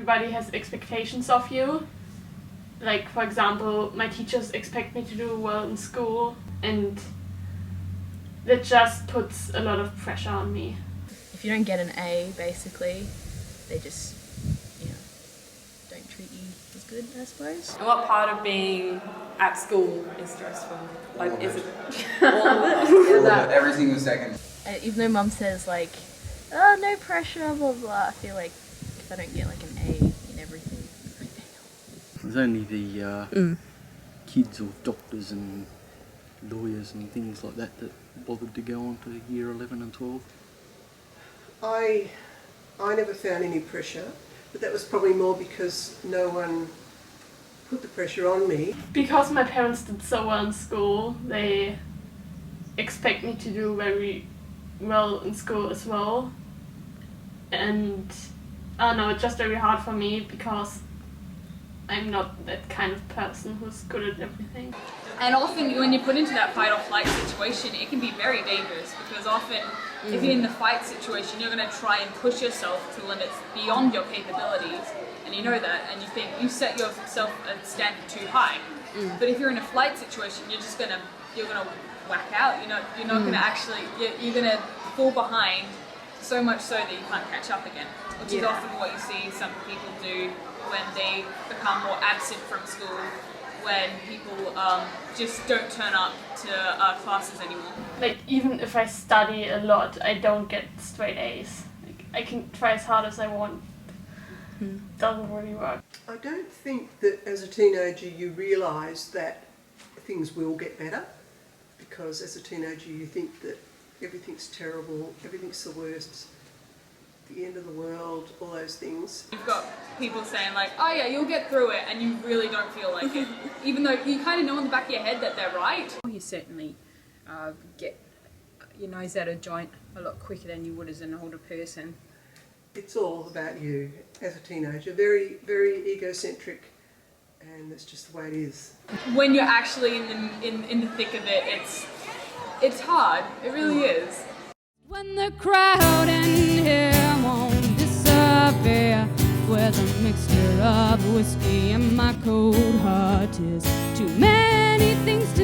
everybody has expectations of you. Like, for example, my teachers expect me to do well in school, and that just puts a lot of pressure on me. If you don't get an A, basically, they just, don't treat you as good, I suppose. And what part of being at school is stressful? Like, is it all of it? Every single second. Even though Mum says, like, oh, no pressure, blah, blah, I feel like if I don't get, like, an A in everything, I fail. There's only the kids or doctors and lawyers and things like that bothered to go on to year 11 and 12. I never found any pressure, but that was probably more because no one put the pressure on me. Because my parents did so well in school, they expect me to do very well in school as well. And I don't know, it's just very hard for me because I'm not that kind of person who's good at everything. And often when you're put into that fight or flight situation, it can be very dangerous because often if you're in the fight situation, you're going to try and push yourself to limits beyond your capabilities, and you know that, and you think you set yourself a standard too high. But if you're in a flight situation, you're gonna whack out. You're not gonna actually, you're gonna fall behind so much so that you can't catch up again, which is often what you see some people do when they become more absent from school, when people just don't turn up to classes anymore. Like, even if I study a lot, I don't get straight A's. Like, I can try as hard as I want. Doesn't really work. I don't think that as a teenager you realise that things will get better, because as a teenager you think that everything's terrible, everything's the worst, the end of the world, all those things. You've got people saying like, oh yeah, you'll get through it, and you really don't feel like it. Even though you kind of know in the back of your head that they're right. You certainly get your nose out of joint a lot quicker than you would as an older person. It's all about you as a teenager, very, very egocentric, and that's just the way it is. When you're actually in the thick of it, it's hard. It really is. When the crowd in here won't disappear, with a mixture of whiskey and my cold heart is too many things to